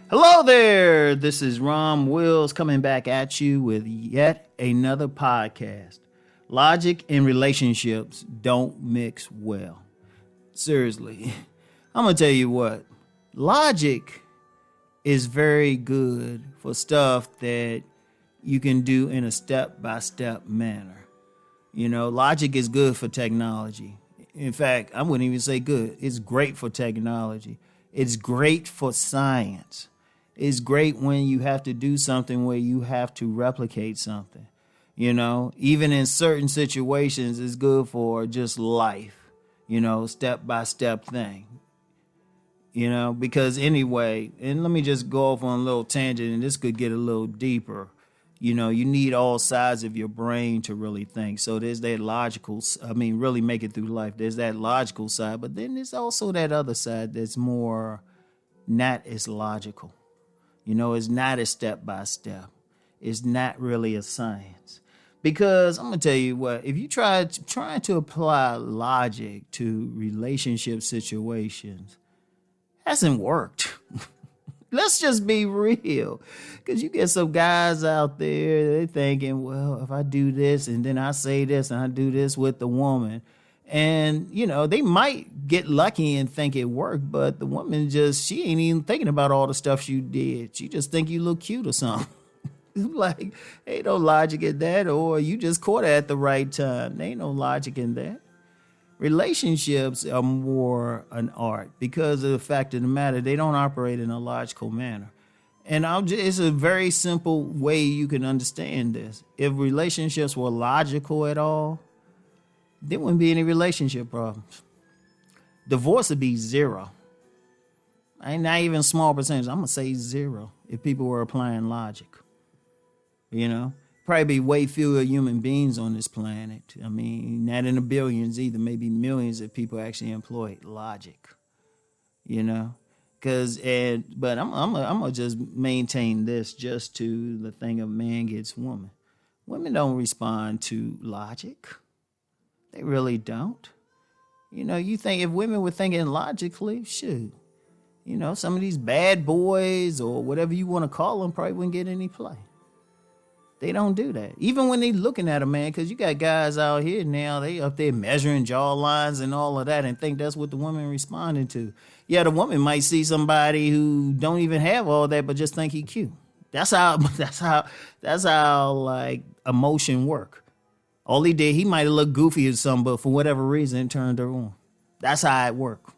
Hello there. This is Rom Wills coming back at you with yet another podcast. Logic and relationships don't mix well. Seriously, I'm going to tell you what. Logic is very good for stuff that you can do in a step-by-step manner. You know, logic is good for technology. In fact, I wouldn't even say good. It's great for technology. It's great for science. It's great when you have to do something where you have to replicate something. You know, even in certain situations, it's good for just life, you know, step-by-step thing. You know, because anyway, and let me just go off on a little tangent, and this could get a little deeper. You know, you need all sides of your brain to really think. So there's that really make it through life. There's that logical side, but then there's also that other side that's more not as logical. You know, it's not a step by step. It's not really a science. Because I'm going to tell you what, if you try to apply logic to relationship situations, hasn't worked. Let's just be real. Because you get some guys out there, they're thinking, well, if I do this and then I say this and I do this with the woman, and, you know, they might get lucky and think it worked, but the woman she ain't even thinking about all the stuff you did. She just think you look cute or something. Like, ain't no logic in that, or you just caught her at the right time. There ain't no logic in that. Relationships are more an art because of the fact of the matter, they don't operate in a logical manner. And it's a very simple way you can understand this. If relationships were logical at all, there wouldn't be any relationship problems. Divorce would be zero. And not even a small percentage. I'm going to say zero if people were applying logic. You know? Probably be way fewer human beings on this planet. I mean, not in the billions either. Maybe millions of people actually employ logic. You know? But I'm going to just maintain this just to the thing of man gets woman. Women don't respond to logic. They really don't. You know, you think if women were thinking logically, shoot, you know, some of these bad boys or whatever you want to call them probably wouldn't get any play. They don't do that. Even when they looking at a man, because you got guys out here now, they up there measuring jaw lines and all of that and think that's what the woman responding to. Yeah, the woman might see somebody who don't even have all that, but just think he cute. That's how like emotion work. All he did, he might have looked goofy or something, but for whatever reason, it turned her on. That's how it works.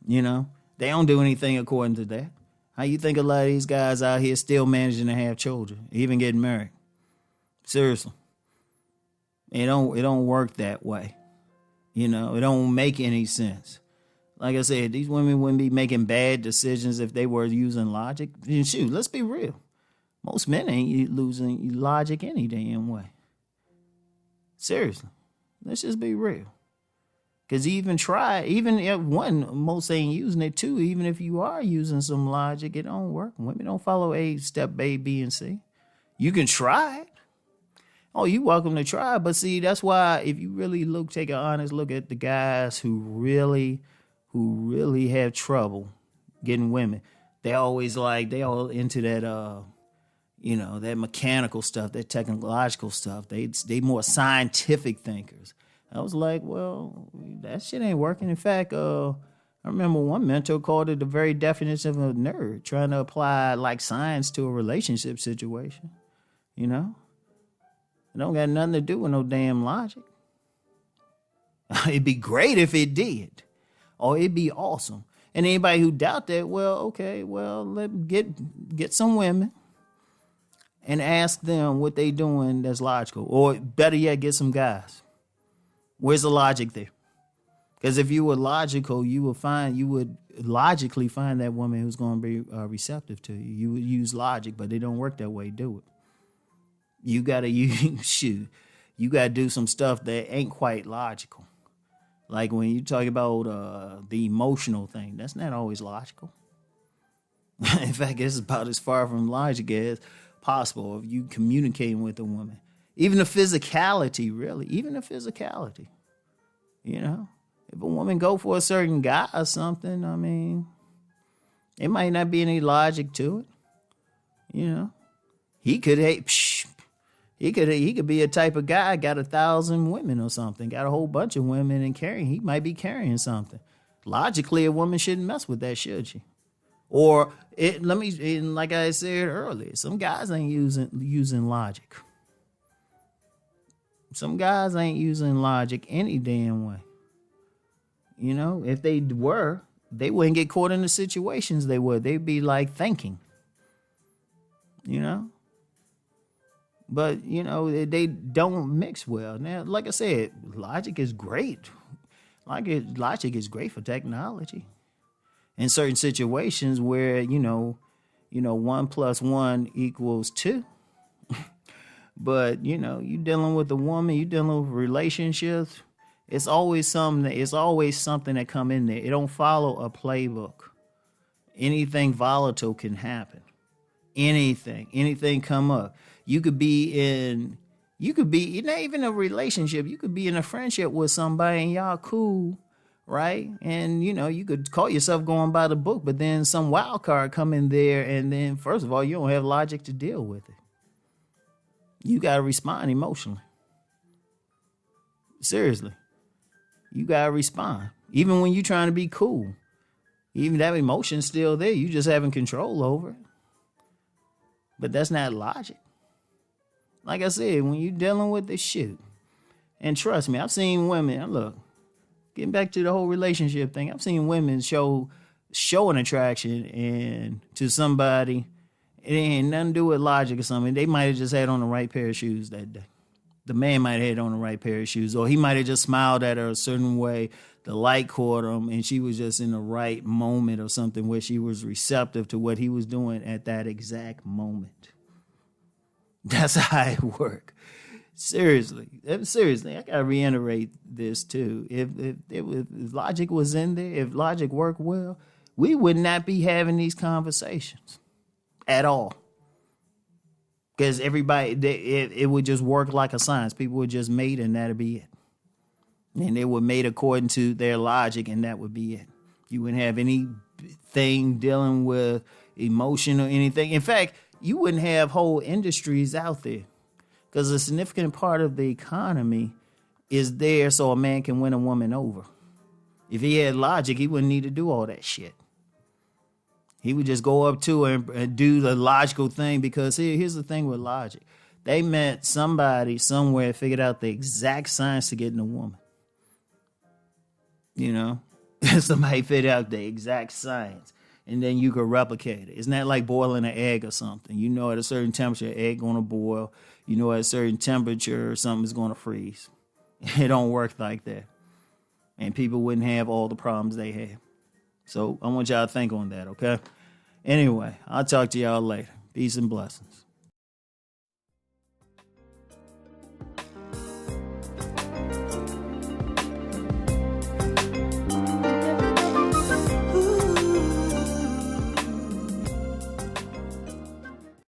You know, they don't do anything according to that. How you think a lot of these guys out here still managing to have children, even getting married? Seriously. It don't work that way. You know, it don't make any sense. Like I said, these women wouldn't be making bad decisions if they were using logic. And shoot, let's be real. Most men ain't losing logic any damn way. Seriously, let's just be real. Because even if most ain't using it too, even if you are using some logic, it don't work. Women don't follow step A, B, and C. You can try it. Oh, you welcome to try, but see, that's why if you really take an honest look at the guys who really have trouble getting women, they all into that that mechanical stuff, that technological stuff. They more scientific thinkers. I was like, well, that shit ain't working. In fact, I remember one mentor called it the very definition of a nerd, trying to apply like science to a relationship situation. You know? It don't got nothing to do with no damn logic. It'd be great if it did. Or it'd be awesome. And anybody who doubt that, let get some women and ask them what they doing that's logical. Or better yet, get some guys. Where's the logic there? Because if you were logical, you would logically find that woman who's going to be receptive to you. You would use logic, but it don't work that way, do it. You got to you got to do some stuff that ain't quite logical. Like when you talk about the emotional thing, that's not always logical. In fact, it's about as far from logic as possible if you communicating with a woman. Even the physicality, really. Even the physicality. You know? If a woman go for a certain guy or something, I mean, It might not be any logic to it. You know, he could he could be a type of guy, got 1,000 women or something, got a whole bunch of women and he might be carrying something. Logically, a woman shouldn't mess with that, should she? Or like I said earlier, some guys ain't using logic. Some guys ain't using logic any damn way. You know, if they were, they wouldn't get caught in the situations they would. They'd be like thinking. You know? But, you know, they don't mix well. Now, like I said, logic is great. Logic is great for technology. In certain situations where, you know, 1 + 1 = 2. But, you know, you dealing with a woman, you dealing with relationships, it's always something that come in there. It don't follow a playbook. Anything volatile can happen. Anything come up. You could be not even a relationship. You could be in a friendship with somebody and y'all cool, right? And, you know, you could call yourself going by the book, but then some wild card come in there, and then, first of all, you don't have logic to deal with it. You got to respond emotionally. Seriously. You got to respond. Even when you're trying to be cool. Even that emotion's still there. You just having control over it. But that's not logic. Like I said, when you're dealing with this shit, and trust me, I've seen women, look, getting back to the whole relationship thing, I've seen women show an attraction and to somebody, it ain't nothing to do with logic or something. They might have just had on the right pair of shoes that day. The man might have had on the right pair of shoes, or he might have just smiled at her a certain way. The light caught him, and she was just in the right moment or something where she was receptive to what he was doing at that exact moment. That's how it works. Seriously, I gotta reiterate this too. If logic was in there, if logic worked well, we would not be having these conversations at all. Because everybody, it would just work like a science. People would just mate, and that'd be it. And they were made according to their logic, and that would be it. You wouldn't have anything dealing with emotion or anything. In fact, you wouldn't have whole industries out there, because a significant part of the economy is there so a man can win a woman over. If he had logic, he wouldn't need to do all that shit. He would just go up to her and do the logical thing, because here's the thing with logic. They met somebody somewhere, figured out the exact science to getting a woman. You know? Somebody figured out the exact science. And then you could replicate it. It's not like boiling an egg or something. You know at a certain temperature, an egg going to boil. You know at a certain temperature, something's going to freeze. It don't work like that. And people wouldn't have all the problems they have. So I want y'all to think on that, okay? Anyway, I'll talk to y'all later. Peace and blessings.